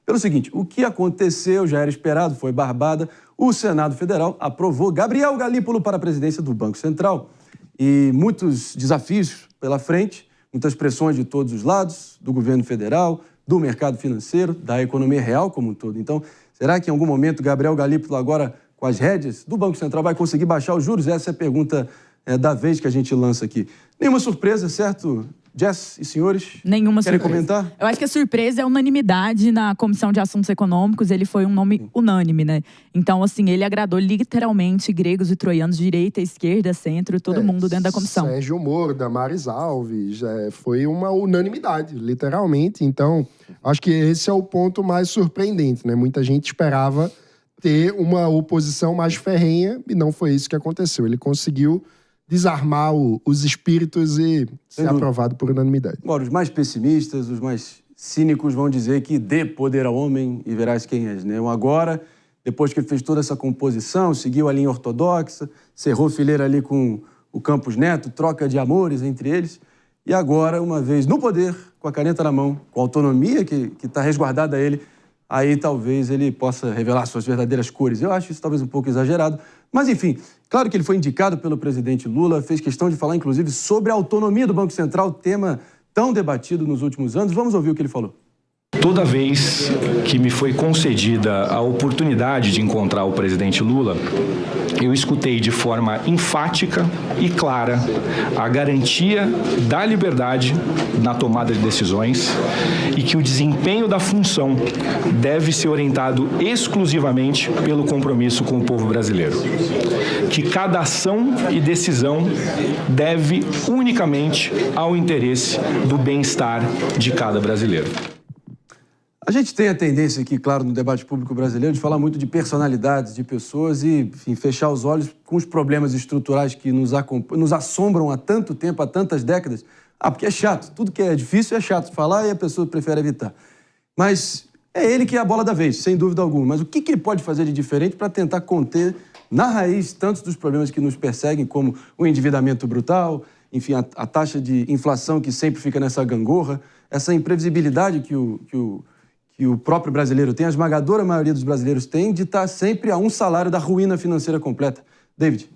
pelo seguinte, o que aconteceu já era esperado, foi barbada. O Senado Federal aprovou Gabriel Galípolo para a presidência do Banco Central. E muitos desafios pela frente, muitas pressões de todos os lados, do governo federal, do mercado financeiro, da economia real como um todo. Então, será que em algum momento Gabriel Galípolo agora, com as rédeas do Banco Central, vai conseguir baixar os juros? Essa é a pergunta da vez que a gente lança aqui. Nenhuma surpresa, certo? Jess e senhores, nenhuma querem surpresa. Comentar? Eu acho que a surpresa é a unanimidade na Comissão de Assuntos Econômicos. Ele foi um nome unânime, né? Então, assim, ele agradou literalmente gregos e troianos, direita, esquerda, centro, todo mundo dentro da comissão. Sérgio Moro, Damares Alves, foi uma unanimidade, literalmente. Então, acho que esse é o ponto mais surpreendente, né? Muita gente esperava ter uma oposição mais ferrenha e não foi isso que aconteceu. Ele conseguiu desarmar os espíritos e ser aprovado por unanimidade. Agora, os mais pessimistas, os mais cínicos vão dizer que dê poder ao homem e verás quem és, né? Agora, depois que ele fez toda essa composição, seguiu a linha ortodoxa, cerrou fileira ali com o Campos Neto, troca de amores entre eles, e agora, uma vez no poder, com a caneta na mão, com a autonomia que está resguardada a ele, aí talvez ele possa revelar suas verdadeiras cores. Eu acho isso talvez um pouco exagerado, mas enfim, claro que ele foi indicado pelo presidente Lula, fez questão de falar inclusive sobre a autonomia do Banco Central, tema tão debatido nos últimos anos. Vamos ouvir o que ele falou. Toda vez que me foi concedida a oportunidade de encontrar o presidente Lula, eu escutei de forma enfática e clara a garantia da liberdade na tomada de decisões e que o desempenho da função deve ser orientado exclusivamente pelo compromisso com o povo brasileiro. Que cada ação e decisão deve unicamente ao interesse do bem-estar de cada brasileiro. A gente tem a tendência aqui, claro, no debate público brasileiro, de falar muito de personalidades, de pessoas e, enfim, fechar os olhos com os problemas estruturais que nos assombram há tanto tempo, há tantas décadas. Porque é chato. Tudo que é difícil é chato de falar e a pessoa prefere evitar. Mas é ele que é a bola da vez, sem dúvida alguma. Mas o que ele pode fazer de diferente para tentar conter na raiz tantos dos problemas que nos perseguem, como o endividamento brutal, enfim, a taxa de inflação que sempre fica nessa gangorra, essa imprevisibilidade que o próprio brasileiro tem, a esmagadora maioria dos brasileiros tem, de estar sempre a um salário da ruína financeira completa. David?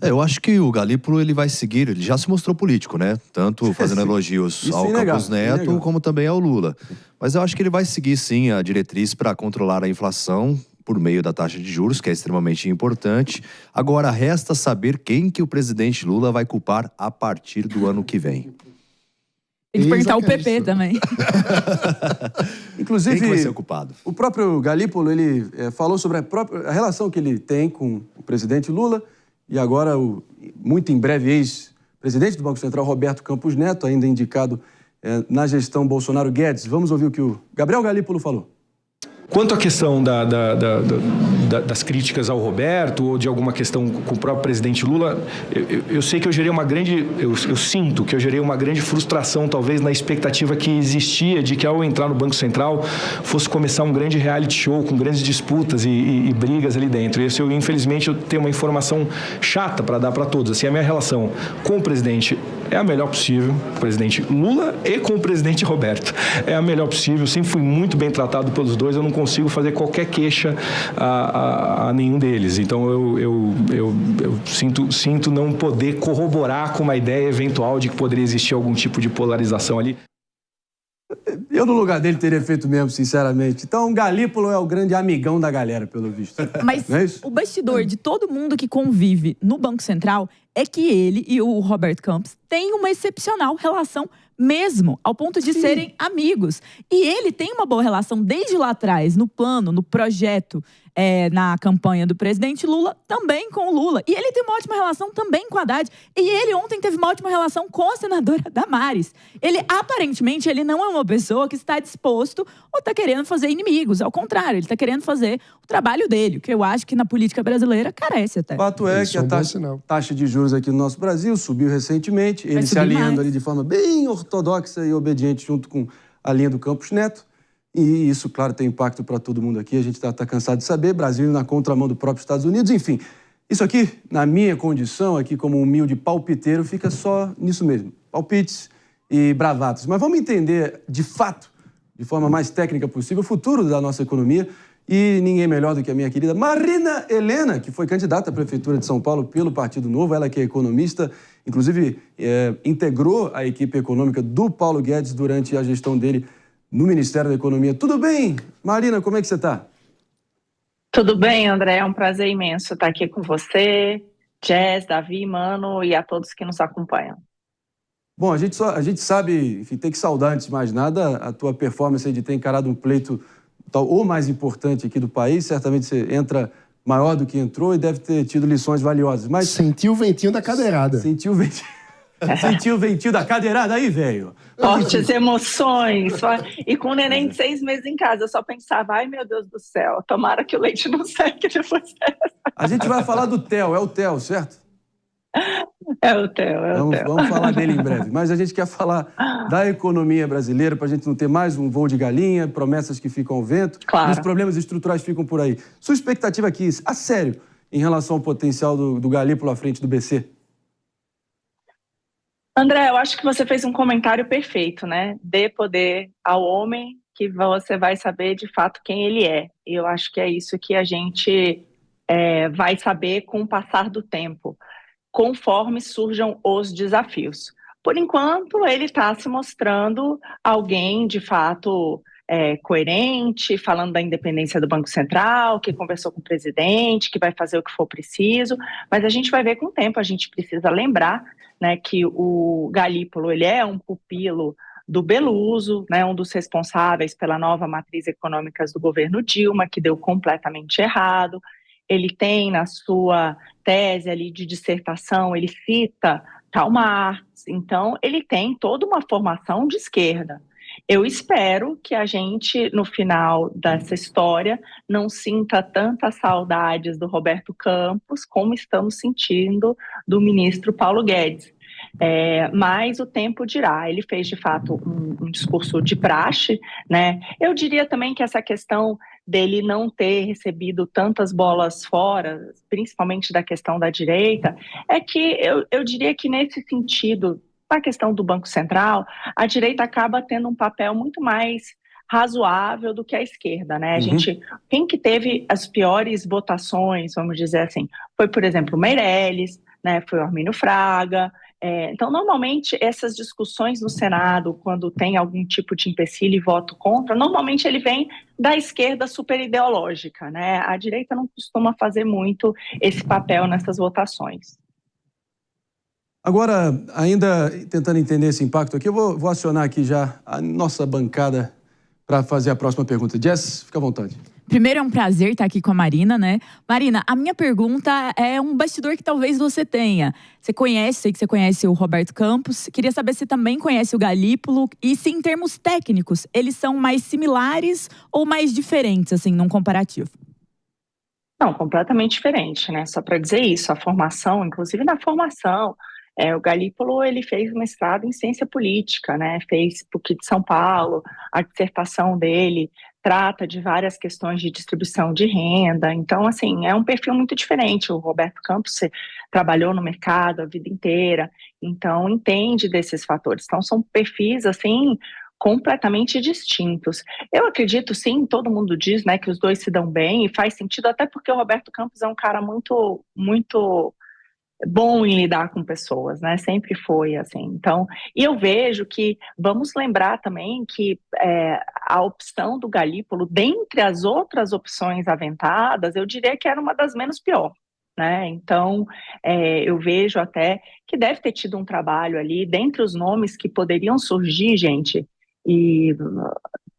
Eu acho que o Galípolo ele vai seguir, ele já se mostrou político, né? Tanto fazendo elogios ao Campos Neto, como também ao Lula. Mas eu acho que ele vai seguir, sim, a diretriz para controlar a inflação por meio da taxa de juros, que é extremamente importante. Agora, resta saber quem que o presidente Lula vai culpar a partir do ano que vem. Tem que perguntar o PP também. Inclusive, quem vai ser o culpado? O próprio Galípolo, ele falou sobre a relação que ele tem com o presidente Lula e agora o muito em breve ex-presidente do Banco Central, Roberto Campos Neto, ainda indicado na gestão Bolsonaro Guedes. Vamos ouvir o que o Gabriel Galípolo falou. Quanto à questão das críticas ao Roberto ou de alguma questão com o próprio presidente Lula, eu sei que eu gerei uma grande... Eu sinto que eu gerei uma grande frustração, talvez, na expectativa que existia de que, ao entrar no Banco Central, fosse começar um grande reality show com grandes disputas e brigas ali dentro. E isso, infelizmente, eu tenho uma informação chata para dar para todos. Assim, a minha relação com o presidente é a melhor possível, o presidente Lula e com o presidente Roberto. É a melhor possível, sempre fui muito bem tratado pelos dois, eu não consigo fazer qualquer queixa a nenhum deles. Então eu sinto não poder corroborar com uma ideia eventual de que poderia existir algum tipo de polarização ali. Eu, no lugar dele, teria feito mesmo, sinceramente. Então, o Galípolo é o grande amigão da galera, pelo visto. Mas não é isso? O bastidor de todo mundo que convive no Banco Central é que ele e o Roberto Campos têm uma excepcional relação mesmo, ao ponto de serem amigos. E ele tem uma boa relação desde lá atrás, no plano, no projeto, na campanha do presidente Lula, também com o Lula. E ele tem uma ótima relação também com a Haddad. E ele ontem teve uma ótima relação com a senadora Damares. Ele, aparentemente, ele não é uma pessoa que está disposto ou está querendo fazer inimigos. Ao contrário, ele está querendo fazer o trabalho dele, que eu acho que na política brasileira carece até. O fato é que a taxa de juros aqui no nosso Brasil subiu recentemente, ele se alinhando ali de forma bem ortodoxa e obediente junto com a linha do Campos Neto. E isso, claro, tem impacto para todo mundo aqui. A gente está cansado de saber. Brasil na contramão do próprio Estados Unidos. Enfim, isso aqui, na minha condição, aqui como um humilde palpiteiro, fica só nisso mesmo. Palpites e bravatas. Mas vamos entender, de fato, de forma mais técnica possível, o futuro da nossa economia. E ninguém melhor do que a minha querida Marina Helena, que foi candidata à Prefeitura de São Paulo pelo Partido Novo, ela que é economista, inclusive integrou a equipe econômica do Paulo Guedes durante a gestão dele no Ministério da Economia. Tudo bem? Marina, como é que você está? Tudo bem, André, é um prazer imenso estar aqui com você, Jess, Davi, Mano e a todos que nos acompanham. Bom, a gente sabe, enfim, tem que saudar antes de mais nada a tua performance aí de ter encarado um pleito o mais importante aqui do país. Certamente você entra maior do que entrou e deve ter tido lições valiosas. Mas sentiu o ventinho da cadeirada. Sentiu o ventinho da cadeirada aí, velho. Fortes emoções. E com o neném de 6 meses em casa, eu só pensava, ai meu Deus do céu, tomara que o leite não seque depois dessa. A gente vai falar do Theo, é o Theo, certo? É o Theo, Vamos falar dele em breve. Mas a gente quer falar da economia brasileira para a gente não ter mais um voo de galinha, promessas que ficam ao vento. Claro. E os problemas estruturais ficam por aí. Sua expectativa aqui, a sério, em relação ao potencial do Galípolo à frente do BC? André, eu acho que você fez um comentário perfeito, né? Dê poder ao homem que você vai saber de fato quem ele é. E eu acho que é isso que a gente vai saber com o passar do tempo, conforme surjam os desafios. Por enquanto, ele está se mostrando alguém, de fato, coerente, falando da independência do Banco Central, que conversou com o presidente, que vai fazer o que for preciso, mas a gente vai ver com o tempo. A gente precisa lembrar, né, que o Galípolo ele é um pupilo do Beluso, né, um dos responsáveis pela nova matriz econômica do governo Dilma, que deu completamente errado. Ele tem na sua tese ali de dissertação, ele cita Karl Marx, então ele tem toda uma formação de esquerda. Eu espero que a gente, no final dessa história, não sinta tantas saudades do Roberto Campos como estamos sentindo do ministro Paulo Guedes. Mas o tempo dirá. Ele fez, de fato, um discurso de praxe, né? Eu diria também que essa questão dele não ter recebido tantas bolas fora, principalmente da questão da direita, é que eu diria que nesse sentido, na questão do Banco Central, a direita acaba tendo um papel muito mais razoável do que a esquerda, né? Quem que teve as piores votações, vamos dizer assim, foi, por exemplo, o Meirelles, né? Foi o Armínio Fraga. Então, normalmente, essas discussões no Senado, quando tem algum tipo de empecilho e voto contra, normalmente ele vem da esquerda super ideológica, né? A direita não costuma fazer muito esse papel nessas votações. Agora, ainda tentando entender esse impacto aqui, eu vou acionar aqui já a nossa bancada para fazer a próxima pergunta. Jess, fica à vontade. Primeiro, é um prazer estar aqui com a Marina, né? Marina, a minha pergunta é um bastidor que talvez você tenha. Sei que você conhece o Roberto Campos. Queria saber se também conhece o Galípolo e se, em termos técnicos, eles são mais similares ou mais diferentes, assim, num comparativo. Não, completamente diferente, né? Só para dizer isso, a formação, inclusive na formação, o Galípolo, ele fez mestrado em ciência política, né? Fez PUC de São Paulo, a dissertação dele trata de várias questões de distribuição de renda. Então, assim, é um perfil muito diferente. O Roberto Campos trabalhou no mercado a vida inteira, então entende desses fatores. Então, são perfis, assim, completamente distintos. Eu acredito, sim, todo mundo diz, né, que os dois se dão bem, e faz sentido, até porque o Roberto Campos é um cara muito, muito bom em lidar com pessoas, né? Sempre foi assim. Então, e eu vejo que, vamos lembrar também que a opção do Galípolo, dentre as outras opções aventadas, eu diria que era uma das menos pior, né? Então, eu vejo até que deve ter tido um trabalho ali, dentre os nomes que poderiam surgir, gente, e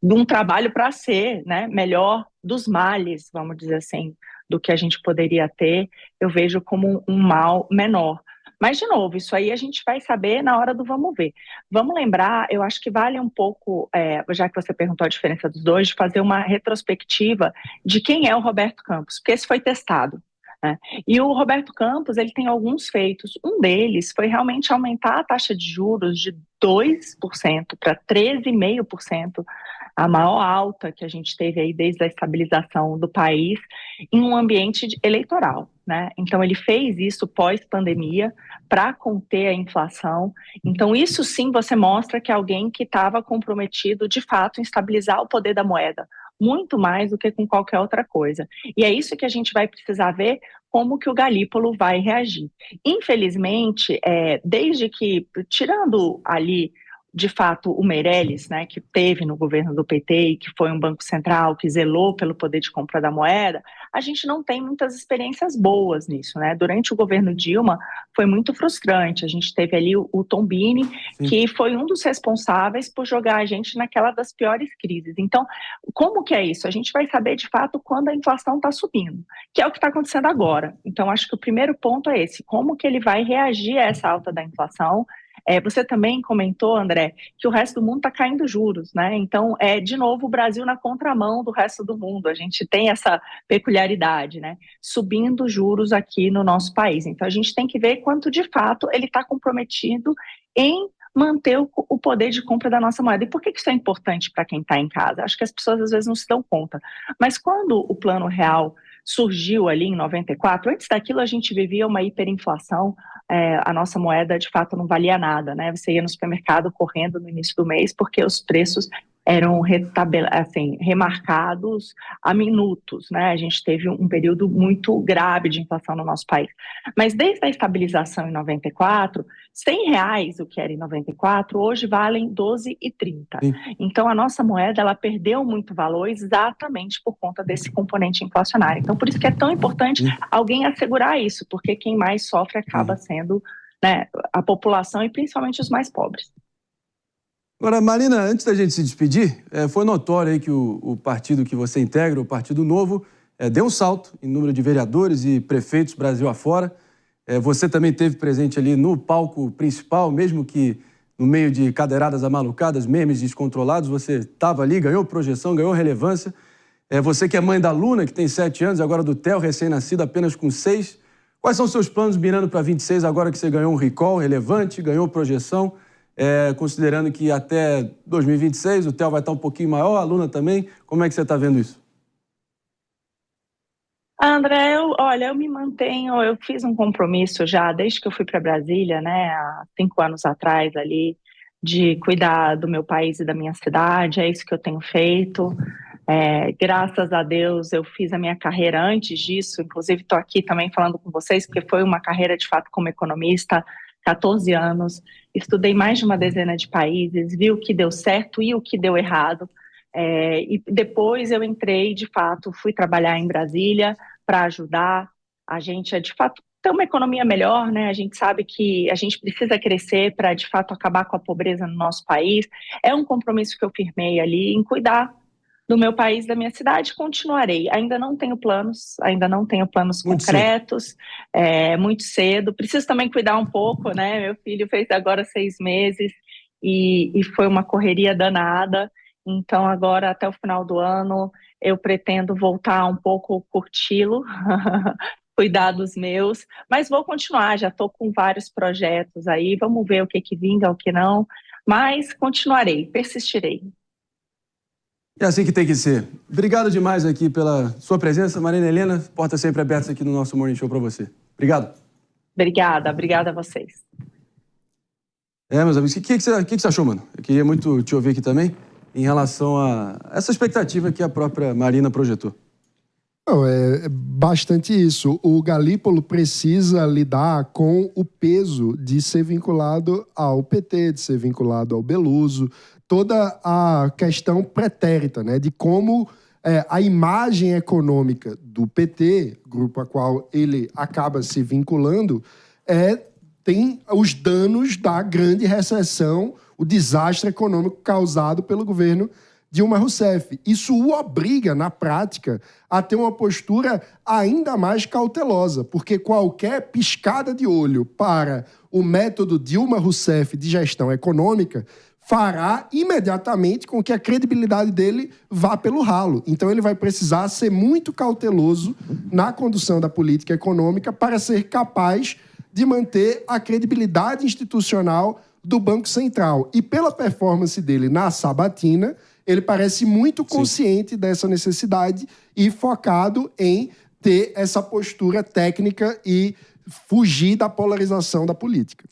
de um trabalho para ser, né, melhor dos males, vamos dizer assim, do que a gente poderia ter, eu vejo como um mal menor. Mas, de novo, isso aí a gente vai saber na hora do vamos ver. Vamos lembrar, eu acho que vale um pouco, já que você perguntou a diferença dos dois, de fazer uma retrospectiva de quem é o Roberto Campos, porque esse foi testado, né? E o Roberto Campos, ele tem alguns feitos. Um deles foi realmente aumentar a taxa de juros de 2% para 13,5%, a maior alta que a gente teve aí desde a estabilização do país, em um ambiente eleitoral. né? Então, ele fez isso pós-pandemia para conter a inflação. Então, isso sim você mostra que é alguém que estava comprometido, de fato, em estabilizar o poder da moeda, muito mais do que com qualquer outra coisa. E é isso que a gente vai precisar ver como que o Galípolo vai reagir. Infelizmente, desde que, tirando ali, de fato, o Meirelles, né, que teve no governo do PT e que foi um banco central que zelou pelo poder de compra da moeda, a gente não tem muitas experiências boas nisso, né? Durante o governo Dilma foi muito frustrante. A gente teve ali o Tombini, que foi um dos responsáveis por jogar a gente naquela das piores crises. Então, como que é isso? A gente vai saber, de fato, quando a inflação está subindo, que é o que está acontecendo agora. Então, acho que o primeiro ponto é esse, como que ele vai reagir a essa alta da inflação. Você também comentou, André, que o resto do mundo está caindo juros, né? Então, de novo, o Brasil na contramão do resto do mundo. A gente tem essa peculiaridade, né? Subindo juros aqui no nosso país. Então, a gente tem que ver quanto, de fato, ele está comprometido em manter o poder de compra da nossa moeda. E por que isso é importante para quem está em casa? Acho que as pessoas, às vezes, não se dão conta. Mas quando o Plano Real surgiu ali em 94, antes daquilo a gente vivia uma hiperinflação, a nossa moeda de fato não valia nada, né? Você ia no supermercado correndo no início do mês porque os preços eram remarcados a minutos, né? A gente teve um período muito grave de inflação no nosso país. Mas desde a estabilização em 94, R$100, o que era em 94, hoje valem R$12,30. Então, a nossa moeda, ela perdeu muito valor exatamente por conta desse componente inflacionário. Então, por isso que é tão importante alguém assegurar isso, porque quem mais sofre acaba sendo, né, a população e principalmente os mais pobres. Agora, Marina, antes da gente se despedir, foi notório aí que o partido que você integra, o Partido Novo, deu um salto em número de vereadores e prefeitos Brasil afora. Você também esteve presente ali no palco principal, mesmo que no meio de cadeiradas amalucadas, memes descontrolados, você estava ali, ganhou projeção, ganhou relevância. Você que é mãe da Luna, que tem 7 anos, agora do Theo, recém-nascido, apenas com 6. Quais são seus planos mirando para 26, agora que você ganhou um recall relevante, ganhou projeção? Considerando que até 2026 o Theo vai estar um pouquinho maior, a Luna também. Como é que você está vendo isso? André, eu me mantenho, eu fiz um compromisso já desde que eu fui para Brasília, né, há 5 anos atrás ali, de cuidar do meu país e da minha cidade, é isso que eu tenho feito. Graças a Deus eu fiz a minha carreira antes disso, inclusive estou aqui também falando com vocês, porque foi uma carreira de fato como economista, 14 anos, estudei mais de uma dezena de países, vi o que deu certo e o que deu errado, e depois eu entrei, de fato, fui trabalhar em Brasília para ajudar a gente a, de fato, ter uma economia melhor, né? A gente sabe que a gente precisa crescer para, de fato, acabar com a pobreza no nosso país. É um compromisso que eu firmei ali em cuidar do meu país, da minha cidade, continuarei. Ainda não tenho planos muito concretos, muito cedo. Preciso também cuidar um pouco, né? Meu filho fez agora 6 meses e foi uma correria danada. Então, agora, até o final do ano, eu pretendo voltar um pouco, curti-lo, cuidar dos meus, mas vou continuar, já estou com vários projetos aí, vamos ver o que vinga, o que não, mas continuarei, persistirei. É assim que tem que ser. Obrigado demais aqui pela sua presença, Marina Helena. Portas sempre abertas aqui no nosso Morning Show para você. Obrigado. Obrigada a vocês. Meus amigos, o que você achou, mano? Eu queria muito te ouvir aqui também, em relação a essa expectativa que a própria Marina projetou. Não, é bastante isso. O Galípolo precisa lidar com o peso de ser vinculado ao PT, de ser vinculado ao Beluso, toda a questão pretérita, né, de como a imagem econômica do PT, grupo a qual ele acaba se vinculando, tem os danos da grande recessão, o desastre econômico causado pelo governo Dilma Rousseff. Isso o obriga, na prática, a ter uma postura ainda mais cautelosa, porque qualquer piscada de olho para o método Dilma Rousseff de gestão econômica fará imediatamente com que a credibilidade dele vá pelo ralo. Então ele vai precisar ser muito cauteloso na condução da política econômica para ser capaz de manter a credibilidade institucional do Banco Central. E pela performance dele na sabatina, ele parece muito consciente dessa necessidade e focado em ter essa postura técnica e fugir da polarização da política.